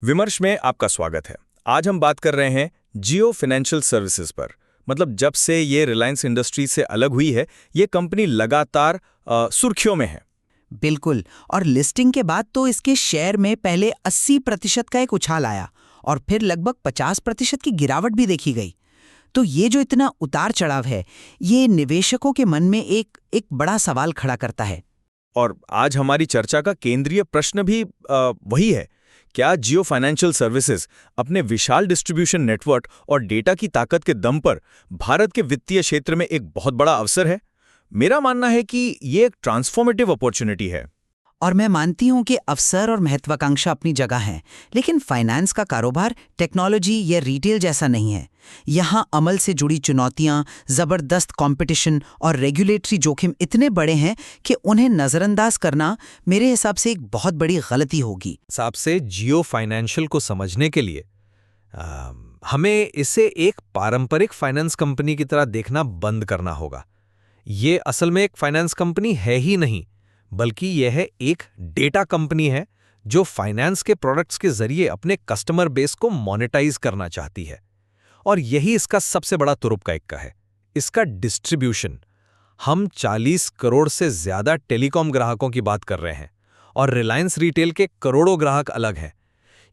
विमर्श में आपका स्वागत है। आज हम बात कर रहे हैं जियो फाइनेंशियल सर्विसेज पर। मतलब जब से ये रिलायंस इंडस्ट्रीज से अलग हुई है, ये कंपनी लगातार सुर्खियों में है। बिल्कुल। और लिस्टिंग के बाद तो इसके शेयर में पहले 80% का एक उछाल आया और फिर लगभग 50% की गिरावट भी देखी गई। तो ये जो इतना उतार चढ़ाव है, ये निवेशकों के मन में एक बड़ा सवाल खड़ा करता है। और आज हमारी चर्चा का केंद्रीय प्रश्न भी वही है। क्या जियो फाइनेंशियल सर्विसेज अपने विशाल डिस्ट्रीब्यूशन नेटवर्क और डेटा की ताकत के दम पर भारत के वित्तीय क्षेत्र में एक बहुत बड़ा अवसर है? मेरा मानना है कि ये एक ट्रांसफॉर्मेटिव अपॉर्चुनिटी है। और मैं मानती हूं कि अवसर और महत्वाकांक्षा अपनी जगह हैं, लेकिन फाइनेंस का कारोबार टेक्नोलॉजी या रिटेल जैसा नहीं है। यहाँ अमल से जुड़ी चुनौतियां, जबरदस्त कंपटीशन और रेगुलेटरी जोखिम इतने बड़े हैं कि उन्हें नजरअंदाज करना मेरे हिसाब से एक बहुत बड़ी गलती होगी। हिसाब से जियो फाइनेंशियल को समझने के लिए हमें इसे एक पारंपरिक फाइनेंस कंपनी की तरह देखना बंद करना होगा। ये असल में एक फाइनेंस कंपनी है ही नहीं, बल्कि यह एक डेटा कंपनी है जो फाइनेंस के प्रोडक्ट्स के जरिए अपने कस्टमर बेस को मोनेटाइज करना चाहती है। और यही इसका सबसे बड़ा तुरुप का इक्का है, इसका डिस्ट्रीब्यूशन। हम 40 करोड़ से ज्यादा टेलीकॉम ग्राहकों की बात कर रहे हैं और रिलायंस रिटेल के करोड़ों ग्राहक अलग हैं।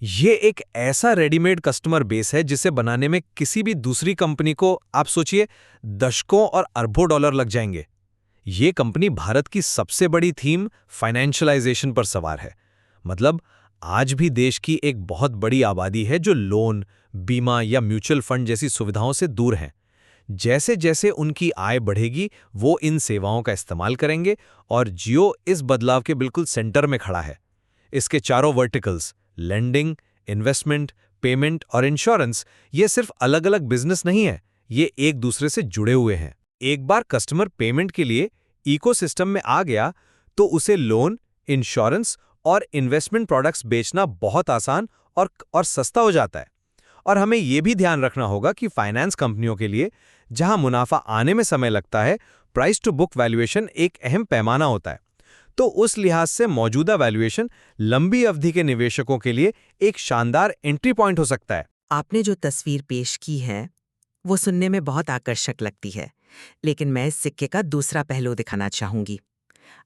ये एक ऐसा रेडीमेड कस्टमर बेस है जिसे बनाने में किसी भी दूसरी कंपनी को, आप सोचिए, दशकों और अरबों डॉलर लग जाएंगे। ये कंपनी भारत की सबसे बड़ी थीम फाइनेंशियलाइजेशन पर सवार है। मतलब आज भी देश की एक बहुत बड़ी आबादी है जो लोन, बीमा या म्यूचुअल फंड जैसी सुविधाओं से दूर हैं। जैसे जैसे उनकी आय बढ़ेगी, वो इन सेवाओं का इस्तेमाल करेंगे और जियो इस बदलाव के बिल्कुल सेंटर में खड़ा है। इसके चारों वर्टिकल्स, लेंडिंग, इन्वेस्टमेंट, पेमेंट और इंश्योरेंस, ये सिर्फ अलग अलग बिजनेस नहीं है, ये एक दूसरे से जुड़े हुए हैं। एक बार कस्टमर पेमेंट के लिए इकोसिस्टम में आ गया तो उसे लोन, इंश्योरेंस और इन्वेस्टमेंट प्रोडक्ट्स बेचना बहुत आसान और सस्ता हो जाता है। और हमें यह भी ध्यान रखना होगा कि फाइनेंस कंपनियों के लिए, जहां मुनाफा आने में समय लगता है, प्राइस टू बुक वैल्यूएशन एक अहम पैमाना होता है। तो उस लिहाज से मौजूदा वैल्यूएशन लंबी अवधि के निवेशकों के लिए एक शानदार एंट्री पॉइंट हो सकता है। आपने जो तस्वीर पेश की है वो सुनने में बहुत आकर्षक लगती है, लेकिन मैं इस सिक्के का दूसरा पहलू दिखाना चाहूंगी।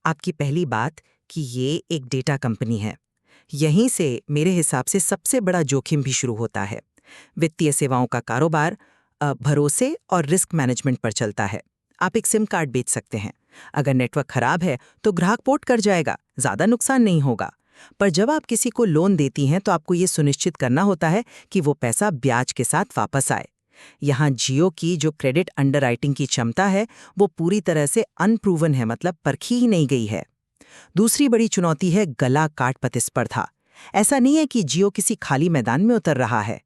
आपकी पहली बात कि ये एक डेटा कंपनी है, यहीं से मेरे हिसाब से सबसे बड़ा जोखिम भी शुरू होता है। वित्तीय सेवाओं का कारोबार भरोसे और रिस्क मैनेजमेंट पर चलता है। आप एक सिम कार्ड बेच सकते हैं, अगर नेटवर्क खराब है तो ग्राहक पोर्ट कर जाएगा, ज्यादा नुकसान नहीं होगा। पर जब आप किसी को लोन देती हैं तो आपको ये सुनिश्चित करना होता है कि वो पैसा ब्याज के साथ वापस आए। यहाँ जियो की जो क्रेडिट अंडरराइटिंग की क्षमता है वो पूरी तरह से अनप्रूवन है, मतलब परखी ही नहीं गई है। दूसरी बड़ी चुनौती है गला काट प्रतिस्पर्धा। ऐसा नहीं है कि जियो किसी खाली मैदान में उतर रहा है।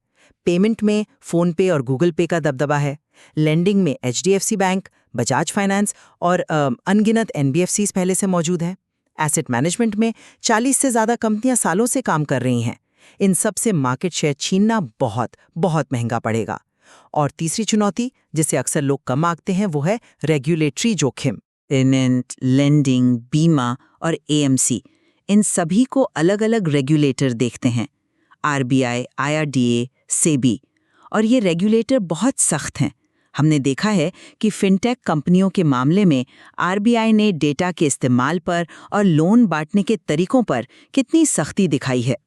पेमेंट में फोन पे और गूगल पे का दबदबा है, लेंडिंग में एचडीएफसी बैंक, बजाज फाइनेंस और अनगिनत एनबीएफसीज पहले से मौजूद हैं। एसेट मैनेजमेंट में 40 से ज्यादा कंपनियां सालों से काम कर रही हैं। इन सब से मार्केट शेयर छीनना बहुत बहुत महंगा पड़ेगा। और तीसरी चुनौती, जिसे अक्सर लोग कम आंकते हैं, वो है रेगुलेटरी जोखिम। पेमेंट, लेंडिंग, बीमा और एएमसी, इन सभी को अलग अलग रेगुलेटर देखते हैं, आरबीआई, आईआरडीए, सेबी। और ये रेगुलेटर बहुत सख्त हैं। हमने देखा है कि फिनटेक कंपनियों के मामले में आरबीआई ने डेटा के इस्तेमाल पर और लोन बांटने के तरीकों पर कितनी सख्ती दिखाई है।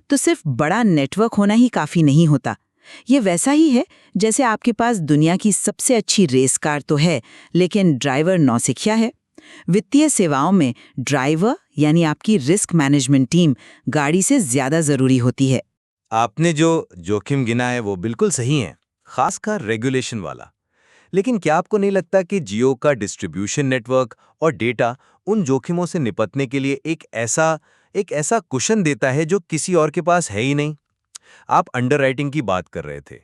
तो सिर्फ बड़ा नेटवर्क होना ही काफ़ी नहीं होता। ये वैसा ही है जैसे आपके पास दुनिया की सबसे अच्छी रेस कार तो है, लेकिन ड्राइवर नौसिखिया है। वित्तीय सेवाओं में ड्राइवर यानी आपकी रिस्क मैनेजमेंट टीम गाड़ी से ज़्यादा ज़रूरी होती है। आपने जो जोखिम गिना है वो बिल्कुल सही है, खासकर रेगुलेशन वाला। लेकिन क्या आपको नहीं लगता कि जियो का डिस्ट्रीब्यूशन नेटवर्क और डेटा उन जोखिमों से निपटने के लिए एक ऐसा कुशन देता है जो किसी और के पास है ही नहीं? आप अंडरराइटिंग की बात कर रहे थे।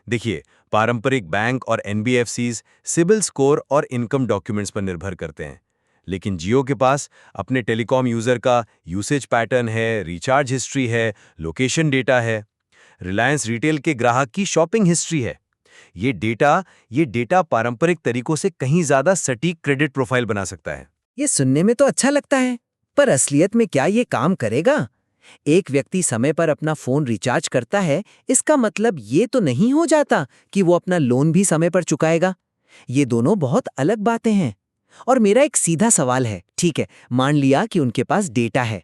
देखिए, पारंपरिक बैंक और एनबीएफसीज सिबिल स्कोर और इनकम डॉक्यूमेंट्स पर निर्भर करते हैं, लेकिन जियो के पास अपने टेलीकॉम यूजर का यूसेज पैटर्न है, रिचार्ज हिस्ट्री है, लोकेशन डेटा है, रिलायंस रिटेल के ग्राहक की शॉपिंग हिस्ट्री है। ये डेटा पारंपरिक तरीकों से कहीं ज्यादा सटीक क्रेडिट प्रोफाइल बना सकता है। ये सुनने में तो अच्छा लगता है, पर असलियत में क्या ये काम करेगा? एक व्यक्ति समय पर अपना फोन रिचार्ज करता है, इसका मतलब ये तो नहीं हो जाता कि वो अपना लोन भी समय पर चुकाएगा। ये दोनों बहुत अलग बातें हैं। और मेरा एक सीधा सवाल है, ठीक है, मान लिया कि उनके पास डेटा है,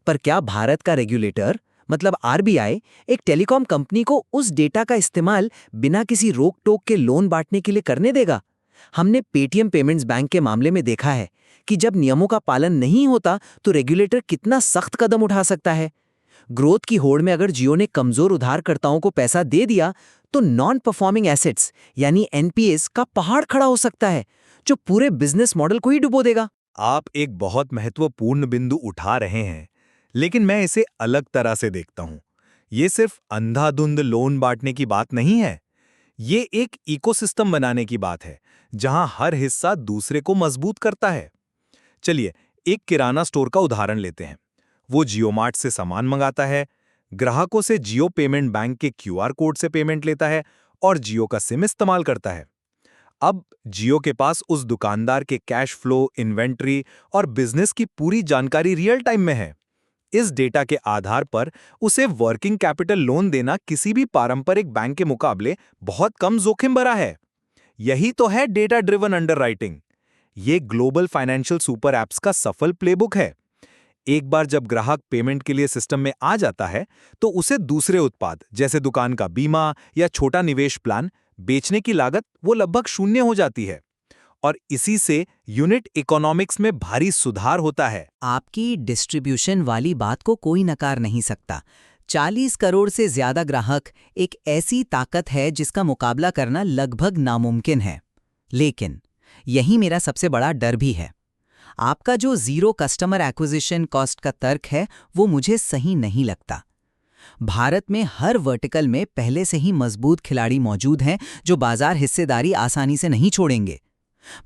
पर क्या भारत का रेगुलेटर मतलब आरबीआई एक टेलीकॉम कंपनी को उस डेटा का इस्तेमाल बिना किसी रोक टोक के लोन बांटने के लिए करने देगा? हमने पेटीएम पेमेंट्स बैंक के मामले में देखा है कि जब नियमों का पालन नहीं होता तो रेगुलेटर कितना सख्त कदम उठा सकता है। ग्रोथ की होड़ में अगर जियो ने कमजोर उधारकर्ताओं को पैसा दे दिया तो नॉन परफॉर्मिंग एसेट्स यानी एनपीएस का पहाड़ खड़ा हो सकता है, जो पूरे बिजनेस मॉडल को ही डुबो देगा। आप एक बहुत महत्वपूर्ण बिंदु उठा रहे हैं, लेकिन मैं इसे अलग तरह से देखता हूं। ये सिर्फ अंधाधुंध लोन बांटने की बात नहीं है। ये एक इकोसिस्टम बनाने की बात है, जहां हर हिस्सा दूसरे को मजबूत करता है। चलिए एक किराना स्टोर का उदाहरण लेते हैं। वो जियो मार्ट से सामान मंगाता है, ग्राहकों से जियो पेमेंट बैंक के क्यूआर कोड से पेमेंट लेता है और जियो का सिम इस्तेमाल करता है। अब जियो के पास उस दुकानदार के कैश फ्लो, इन्वेंट्री और बिजनेस की पूरी जानकारी रियल टाइम में है। इस डेटा के आधार पर उसे वर्किंग कैपिटल लोन देना किसी भी पारंपरिक बैंक के मुकाबले बहुत कम जोखिम भरा है। यही तो है डेटा ड्रिवन अंडरराइटिंग। ये ग्लोबल फाइनेंशियल सुपर ऐप्स का सफल प्लेबुक है। एक बार जब ग्राहक पेमेंट के लिए सिस्टम में आ जाता है, तो उसे दूसरे उत्पाद जैसे दुकान का बीमा या छोटा निवेश प्लान बेचने की लागत वो लगभग शून्य हो जाती है। और इसी से यूनिट इकोनॉमिक्स में भारी सुधार होता है। आपकी डिस्ट्रीब्यूशन वाली बात को कोई नकार नहीं सकता। 40 करोड़ से ज्यादा ग्राहक एक ऐसी ताकत है जिसका मुकाबला करना लगभग नामुमकिन है। लेकिन यही मेरा सबसे बड़ा डर भी है। आपका जो जीरो कस्टमर एक्विजिशन कॉस्ट का तर्क है, वो मुझे सही नहीं लगता। भारत में हर वर्टिकल में पहले से ही मजबूत खिलाड़ी मौजूद हैं जो बाजार हिस्सेदारी आसानी से नहीं छोड़ेंगे।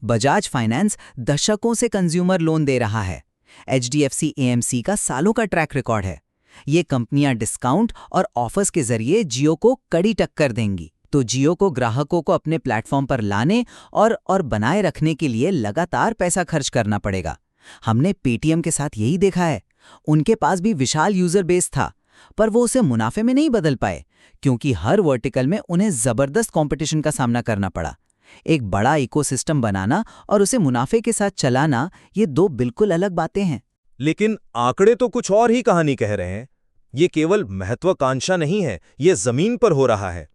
बजाज फाइनेंस दशकों से कंज्यूमर लोन दे रहा है। एचडीएफसी एएमसी का सालों का ट्रैक रिकॉर्ड है। ये कंपनियां डिस्काउंट और ऑफर्स के जरिए जियो को कड़ी टक्कर देंगी, तो जियो को ग्राहकों को अपने प्लेटफॉर्म पर लाने और बनाए रखने के लिए लगातार पैसा खर्च करना पड़ेगा। हमने पेटीएम के साथ यही देखा है। उनके पास भी विशाल यूजर बेस था, पर वो उसे मुनाफे में नहीं बदल पाए, क्योंकि हर वर्टिकल में उन्हें जबरदस्त कंपटीशन का सामना करना पड़ा। एक बड़ा इकोसिस्टम बनाना और उसे मुनाफे के साथ चलाना, ये दो बिल्कुल अलग बातें हैं। लेकिन आंकड़े तो कुछ और ही कहानी कह रहे हैं। ये केवल महत्वाकांक्षा नहीं है, ये जमीन पर हो रहा है।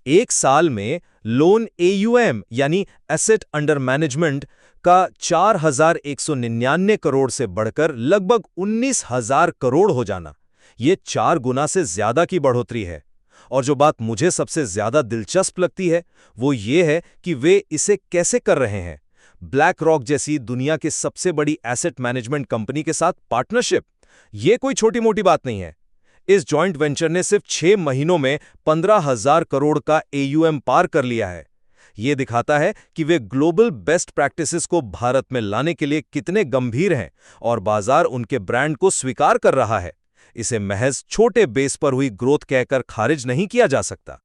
एक साल में लोन एयूएम यानी एसेट अंडर मैनेजमेंट का 4,199 करोड़ से बढ़कर लगभग 19,000 करोड़ हो जाना, ये 4 गुना से ज्यादा की बढ़ोतरी है। और जो बात मुझे सबसे ज्यादा दिलचस्प लगती है, वो ये है कि वे इसे कैसे कर रहे हैं। ब्लैक रॉक जैसी दुनिया की सबसे बड़ी एसेट मैनेजमेंट कंपनी के साथ पार्टनरशिप, ये कोई छोटी मोटी बात नहीं है। इस जॉइंट वेंचर ने सिर्फ 6 महीनों में 15,000 करोड़ का एयूएम पार कर लिया है। ये दिखाता है कि वे ग्लोबल बेस्ट प्रैक्टिसेस को भारत में लाने के लिए कितने गंभीर हैं और बाजार उनके ब्रांड को स्वीकार कर रहा है। इसे महज छोटे बेस पर हुई ग्रोथ कहकर खारिज नहीं किया जा सकता।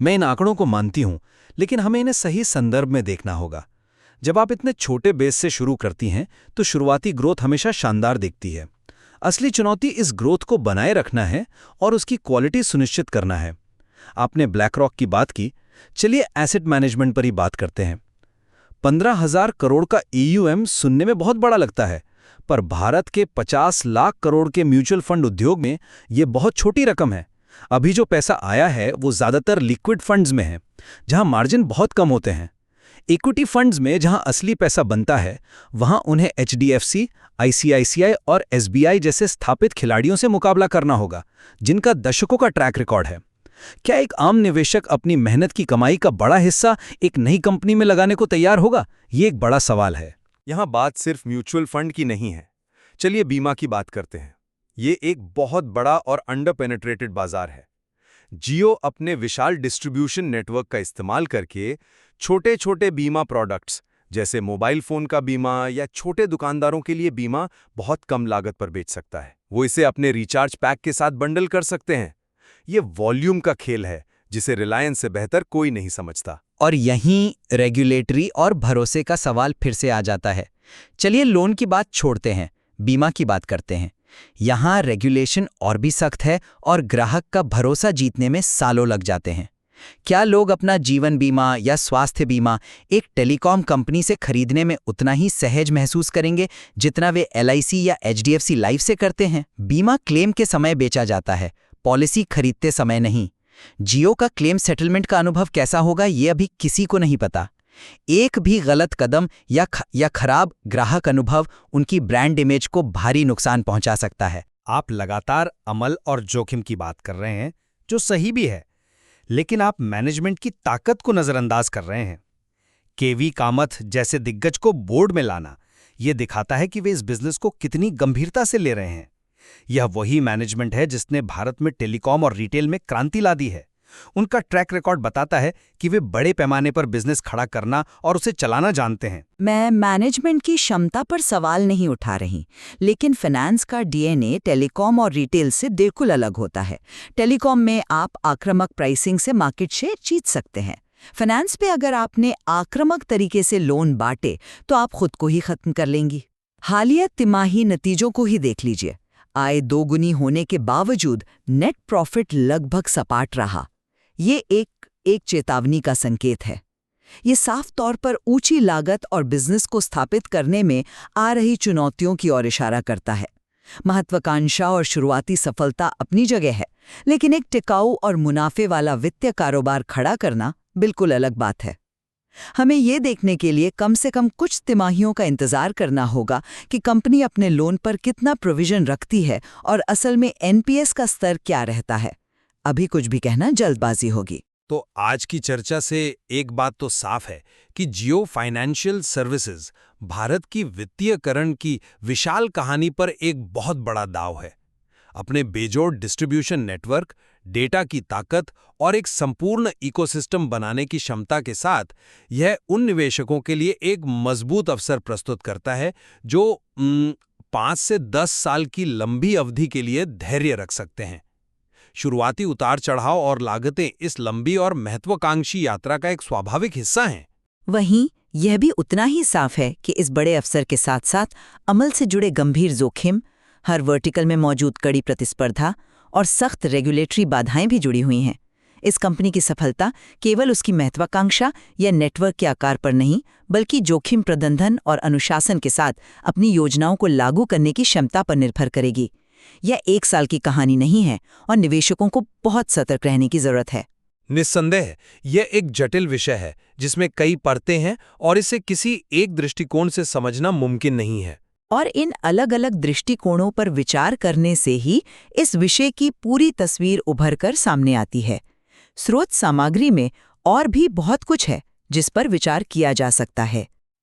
मैं इन आंकड़ों को मानती हूं, लेकिन हमें इन्हें सही संदर्भ में देखना होगा। जब आप इतने छोटे बेस से शुरू करती हैं, तो शुरुआती ग्रोथ हमेशा शानदार दिखती है। असली चुनौती इस ग्रोथ को बनाए रखना है और उसकी क्वालिटी सुनिश्चित करना है। आपने ब्लैक रॉक की बात की, चलिए एसेट मैनेजमेंट पर ही बात करते हैं। 15,000 करोड़ का ईयूएम सुनने में बहुत बड़ा लगता है, पर भारत के 50 लाख करोड़ के म्यूचुअल फंड उद्योग में ये बहुत छोटी रकम है। अभी जो पैसा आया है वो ज्यादातर लिक्विड फंड्स में है, जहां मार्जिन बहुत कम होते हैं। इक्विटी फंड्स में जहां असली पैसा बनता है, वहां उन्हें एचडीएफसी, आईसीआईसीआई और एसबीआई जैसे स्थापित खिलाड़ियों से मुकाबला करना होगा, जिनका दशकों का ट्रैक रिकॉर्ड है। क्या एक आम निवेशक अपनी मेहनत की कमाई का बड़ा हिस्सा एक नई कंपनी में लगाने को तैयार होगा? ये एक बड़ा सवाल है। यहां बात सिर्फ म्यूचुअल फंड की नहीं है। चलिए बीमा की बात करते हैं। ये एक बहुत बड़ा और अंडर पेनिट्रेटेड बाजार है। जियो अपने विशाल डिस्ट्रीब्यूशन नेटवर्क का इस्तेमाल करके छोटे छोटे बीमा प्रोडक्ट्स जैसे मोबाइल फोन का बीमा या छोटे दुकानदारों के लिए बीमा बहुत कम लागत पर बेच सकता है। वो इसे अपने रिचार्ज पैक के साथ बंडल कर सकते हैं। ये वॉल्यूम का खेल है जिसे रिलायंस से बेहतर कोई नहीं समझता। और यहीं रेगुलेटरी और भरोसे का सवाल फिर से आ जाता है। चलिए लोन की बात छोड़ते हैं, बीमा की बात करते हैं। यहाँ रेगुलेशन और भी सख्त है और ग्राहक का भरोसा जीतने में सालों लग जाते हैं। क्या लोग अपना जीवन बीमा या स्वास्थ्य बीमा एक टेलीकॉम कंपनी से खरीदने में उतना ही सहज महसूस करेंगे जितना वे LIC या HDFC लाइफ से करते हैं? बीमा क्लेम के समय बेचा जाता है, पॉलिसी खरीदते समय नहीं। जियो का क्लेम सेटलमेंट का अनुभव कैसा होगा ये अभी किसी को नहीं पता। एक भी गलत कदम या खराब ग्राहक अनुभव उनकी ब्रांड इमेज को भारी नुकसान पहुंचा सकता है। आप लगातार अमल और जोखिम की बात कर रहे हैं, जो सही भी है, लेकिन आप मैनेजमेंट की ताकत को नजरअंदाज कर रहे हैं। केवी कामथ जैसे दिग्गज को बोर्ड में लाना यह दिखाता है कि वे इस बिजनेस को कितनी गंभीरता से ले रहे हैं। यह वही मैनेजमेंट है जिसने भारत में टेलीकॉम और रिटेल में क्रांति ला दी है। उनका ट्रैक रिकॉर्ड बताता है कि वे बड़े पैमाने पर बिजनेस खड़ा करना और उसे चलाना जानते हैं। मैं मैनेजमेंट की क्षमता पर सवाल नहीं उठा रही, लेकिन फाइनेंस का DNA टेलीकॉम और रिटेल से बिल्कुल अलग होता है। टेलीकॉम में आप आक्रामक प्राइसिंग से मार्केट शेयर जीत सकते हैं। फाइनेंस पे अगर आपने आक्रामक तरीके से लोन बांटे तो आप खुद को ही खत्म कर लेंगी। हालिया तिमाही नतीजों को ही देख लीजिए। आय दोगुनी होने के बावजूद नेट प्रॉफिट लगभग सपाट रहा। ये एक चेतावनी का संकेत है। ये साफ तौर पर ऊंची लागत और बिजनेस को स्थापित करने में आ रही चुनौतियों की ओर इशारा करता है। महत्वाकांक्षा और शुरुआती सफलता अपनी जगह है, लेकिन एक टिकाऊ और मुनाफे वाला वित्तीय कारोबार खड़ा करना बिल्कुल अलग बात है। हमें ये देखने के लिए कम से कम कुछ तिमाहियों का इंतजार करना होगा कि कंपनी अपने लोन पर कितना प्रोविजन रखती है और असल में NPS का स्तर क्या रहता है। अभी कुछ भी कहना जल्दबाजी होगी। तो आज की चर्चा से एक बात तो साफ है कि जियो फाइनेंशियल सर्विसेज भारत की वित्तीयकरण की विशाल कहानी पर एक बहुत बड़ा दांव है। अपने बेजोड़ डिस्ट्रीब्यूशन नेटवर्क, डेटा की ताकत और एक संपूर्ण इकोसिस्टम बनाने की क्षमता के साथ यह उन निवेशकों के लिए एक मजबूत अवसर प्रस्तुत करता है जो 5 से 10 साल की लंबी अवधि के लिए धैर्य रख सकते हैं। शुरुआती उतार चढ़ाव और लागतें इस लंबी और महत्वाकांक्षी यात्रा का एक स्वाभाविक हिस्सा हैं। वहीं यह भी उतना ही साफ है कि इस बड़े अवसर के साथ साथ अमल से जुड़े गंभीर जोखिम, हर वर्टिकल में मौजूद कड़ी प्रतिस्पर्धा और सख्त रेगुलेटरी बाधाएं भी जुड़ी हुई हैं। इस कंपनी की सफलता केवल उसकी महत्वाकांक्षा या नेटवर्क के आकार पर नहीं, बल्कि जोखिम प्रबंधन और अनुशासन के साथ अपनी योजनाओं को लागू करने की क्षमता पर निर्भर करेगी। यह 1 साल की कहानी नहीं है और निवेशकों को बहुत सतर्क रहने की जरूरत है। निस्संदेह यह एक जटिल विषय है जिसमें कई परतें हैं और इसे किसी एक दृष्टिकोण से समझना मुमकिन नहीं है। और इन अलग-अलग दृष्टिकोणों पर विचार करने से ही इस विषय की पूरी तस्वीर उभरकर सामने आती है। स्रोत सामग्री में और भी बहुत कुछ है जिस पर विचार किया जा सकता है।